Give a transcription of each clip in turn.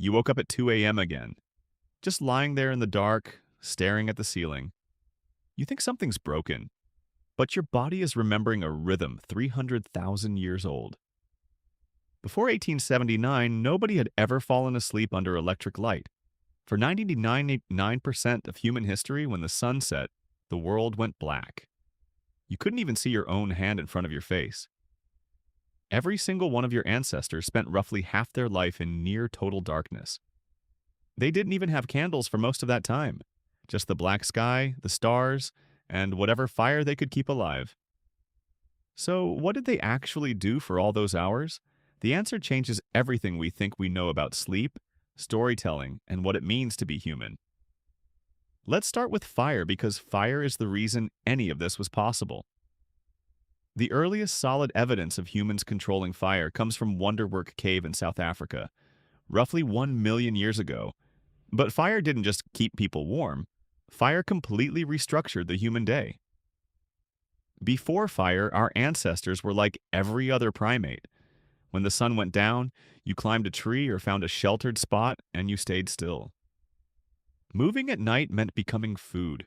You woke up at 2 a.m. again, just lying there in the dark, staring at the ceiling. You think something's broken, but your body is remembering a rhythm 300,000 years old. Before 1879, nobody had ever fallen asleep under electric light. For 99% of human history, when the sun set, the world went black. You couldn't even see your own hand in front of your face. Every single one of your ancestors spent roughly half their life in near total darkness. They didn't even have candles for most of that time, just the black sky, the stars, and whatever fire they could keep alive. So, what did they actually do for all those hours? The answer changes everything we think we know about sleep, storytelling, and what it means to be human. Let's start with fire because fire is the reason any of this was possible. The earliest solid evidence of humans controlling fire comes from Wonderwork Cave in South Africa, roughly 1 million years ago. But fire didn't just keep people warm. Fire completely restructured the human day. Before fire, our ancestors were like every other primate. When the sun went down, you climbed a tree or found a sheltered spot and you stayed still. Moving at night meant becoming food.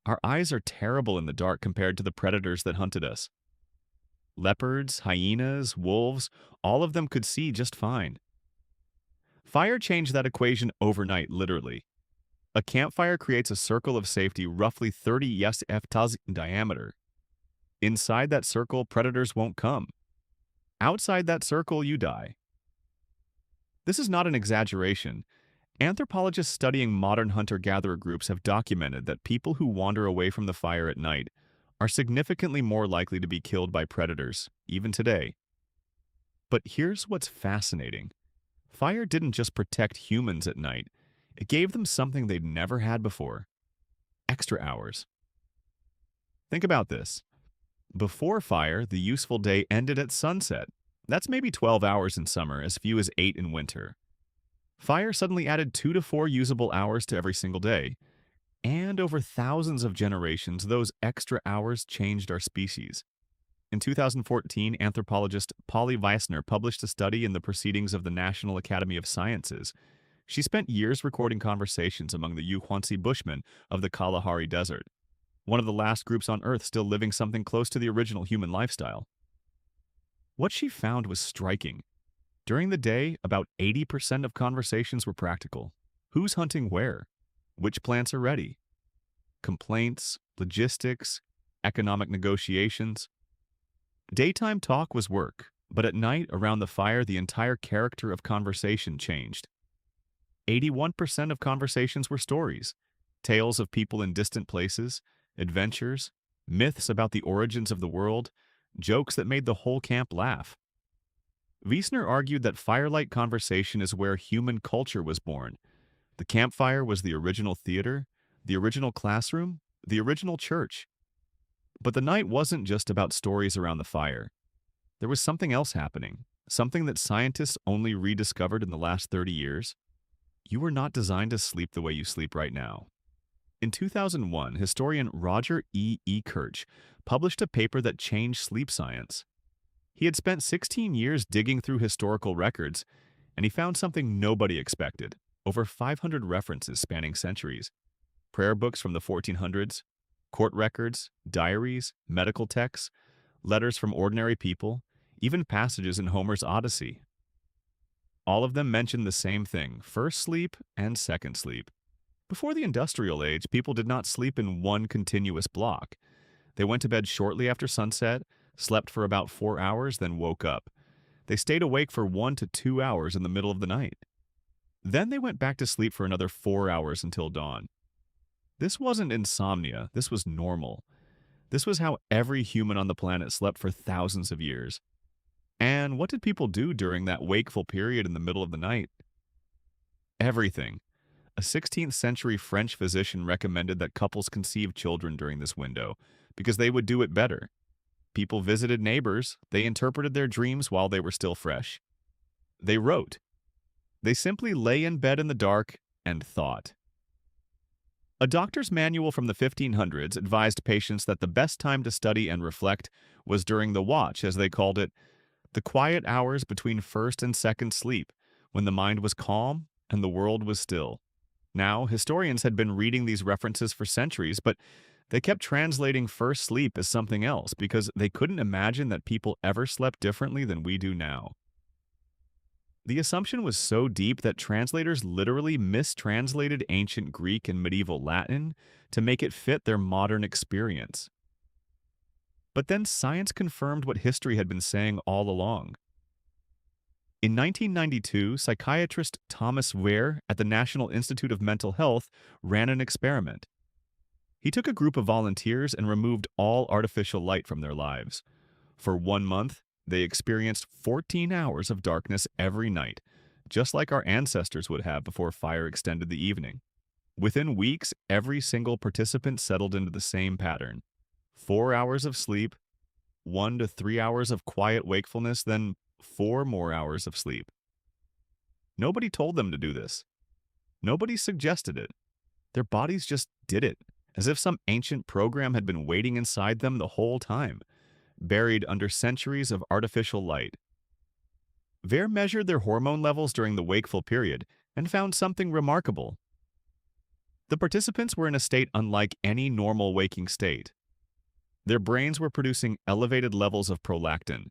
Our eyes are terrible in the dark compared to the predators that hunted us. Leopards, hyenas, wolves, all of them could see just fine. Fire changed that equation overnight, literally. A campfire creates a circle of safety roughly 30 ft in diameter. Inside that circle, predators won't come. Outside that circle, you die. This is not an exaggeration. Anthropologists studying modern hunter-gatherer groups have documented that people who wander away from the fire at night are significantly more likely to be killed by predators, even today. But here's what's fascinating. Fire didn't just protect humans at night, it gave them something they'd never had before: extra hours. Think about this. Before fire, the useful day ended at sunset. That's maybe 12 hours in summer, as few as 8 in winter. Fire suddenly added 2 to 4 usable hours to every single day. And over thousands of generations, those extra hours changed our species. In 2014, anthropologist Polly Weissner published a study in the Proceedings of the National Academy of Sciences. She spent years recording conversations among the Yuhuansi Bushmen of the Kalahari Desert, one of the last groups on Earth still living something close to the original human lifestyle. What she found was striking. During the day, about 80% of conversations were practical. Who's hunting where? Which plants are ready? Complaints, logistics, economic negotiations. Daytime talk was work, but at night, around the fire, the entire character of conversation changed. 81% of conversations were stories, tales of people in distant places, adventures, myths about the origins of the world, jokes that made the whole camp laugh. Wiesner argued that firelight conversation is where human culture was born. The campfire was the original theater, the original classroom, the original church. But the night wasn't just about stories around the fire. There was something else happening, something that scientists only rediscovered in the last 30 years. You were not designed to sleep the way you sleep right now. In 2001, historian Roger E. Kirch published a paper that changed sleep science. He had spent 16 years digging through historical records, and he found something nobody expected: over 500 references spanning centuries. Prayer books from the 1400s, court records, diaries, medical texts, letters from ordinary people, even passages in Homer's Odyssey. All of them mention the same thing: first sleep and second sleep. Before the industrial age, people did not sleep in one continuous block. They went to bed shortly after sunset, slept for about 4 hours, then woke up. They stayed awake for 1 to 2 hours in the middle of the night. Then they went back to sleep for another 4 hours until dawn. This wasn't insomnia, this was normal. This was how every human on the planet slept for thousands of years. And what did people do during that wakeful period in the middle of the night? Everything. A 16th century French physician recommended that couples conceive children during this window because they would do it better. People visited neighbors, they interpreted their dreams while they were still fresh. They wrote. They simply lay in bed in the dark and thought. A doctor's manual from the 1500s advised patients that the best time to study and reflect was during the watch, as they called it, the quiet hours between first and second sleep, when the mind was calm and the world was still. Now, historians had been reading these references for centuries, but they kept translating first sleep as something else because they couldn't imagine that people ever slept differently than we do now. The assumption was so deep that translators literally mistranslated ancient Greek and medieval Latin to make it fit their modern experience. But then science confirmed what history had been saying all along. In 1992, psychiatrist Thomas Weir at the National Institute of Mental Health ran an experiment. He took a group of volunteers and removed all artificial light from their lives. For 1 month, they experienced 14 hours of darkness every night, just like our ancestors would have before fire extended the evening. Within weeks, every single participant settled into the same pattern. 4 hours of sleep, 1 to 3 hours of quiet wakefulness, then 4 more hours of sleep. Nobody told them to do this. Nobody suggested it. Their bodies just did it, as if some ancient program had been waiting inside them the whole time, buried under centuries of artificial light. Ver measured their hormone levels during the wakeful period and found something remarkable. The participants were in a state unlike any normal waking state. Their brains were producing elevated levels of prolactin,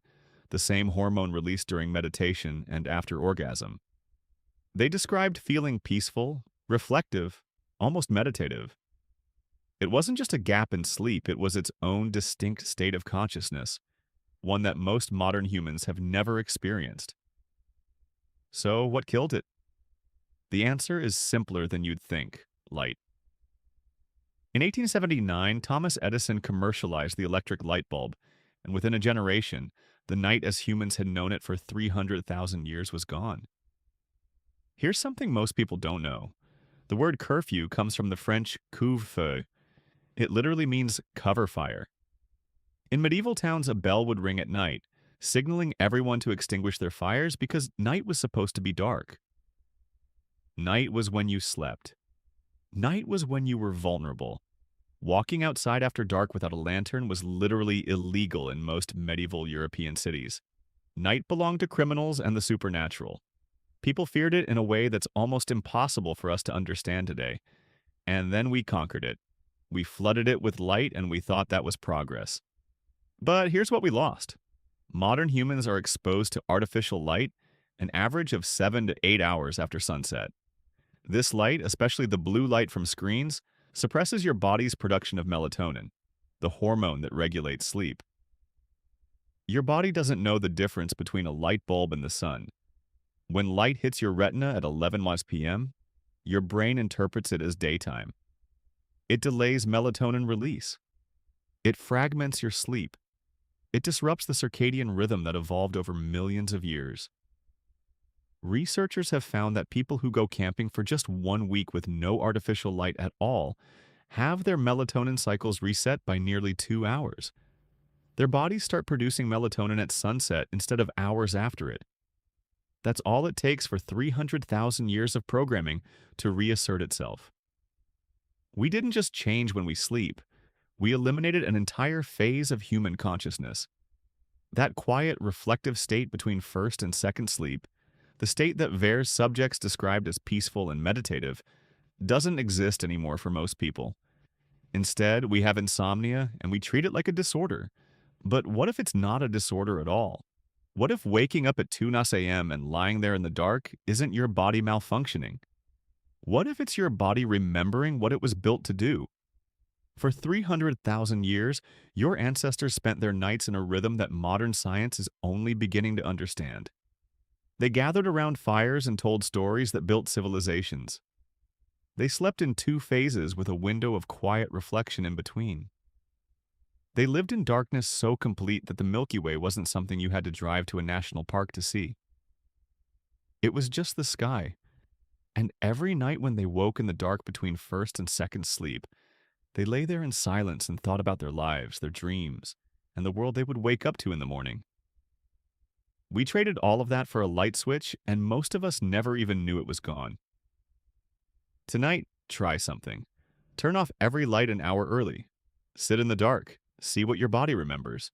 the same hormone released during meditation and after orgasm. They described feeling peaceful, reflective, almost meditative. It wasn't just a gap in sleep, it was its own distinct state of consciousness, one that most modern humans have never experienced. So, what killed it? The answer is simpler than you'd think: light. In 1879, Thomas Edison commercialized the electric light bulb, and within a generation, the night as humans had known it for 300,000 years was gone. Here's something most people don't know. The word curfew comes from the French couvre-feu. It literally means cover fire. In medieval towns, a bell would ring at night, signaling everyone to extinguish their fires because night was supposed to be dark. Night was when you slept. Night was when you were vulnerable. Walking outside after dark without a lantern was literally illegal in most medieval European cities. Night belonged to criminals and the supernatural. People feared it in a way that's almost impossible for us to understand today. And then we conquered it. We flooded it with light and we thought that was progress. But here's what we lost. Modern humans are exposed to artificial light an average of 7 to 8 hours after sunset. This light, especially the blue light from screens, suppresses your body's production of melatonin, the hormone that regulates sleep. Your body doesn't know the difference between a light bulb and the sun. When light hits your retina at 11 p.m., your brain interprets it as daytime. It delays melatonin release. It fragments your sleep. It disrupts the circadian rhythm that evolved over millions of years. Researchers have found that people who go camping for just 1 week with no artificial light at all have their melatonin cycles reset by nearly 2 hours. Their bodies start producing melatonin at sunset instead of hours after it. That's all it takes for 300,000 years of programming to reassert itself. We didn't just change when we sleep. We eliminated an entire phase of human consciousness. That quiet, reflective state between first and second sleep, the state that Ver's subjects described as peaceful and meditative, doesn't exist anymore for most people. Instead, we have insomnia and we treat it like a disorder. But what if it's not a disorder at all? What if waking up at 2 a.m. and lying there in the dark isn't your body malfunctioning? What if it's your body remembering what it was built to do? For 300,000 years, your ancestors spent their nights in a rhythm that modern science is only beginning to understand. They gathered around fires and told stories that built civilizations. They slept in 2 phases with a window of quiet reflection in between. They lived in darkness so complete that the Milky Way wasn't something you had to drive to a national park to see. It was just the sky. And every night when they woke in the dark between first and second sleep, they lay there in silence and thought about their lives, their dreams, and the world they would wake up to in the morning. We traded all of that for a light switch, and most of us never even knew it was gone. Tonight, try something. Turn off every light an hour early. Sit in the dark. See what your body remembers.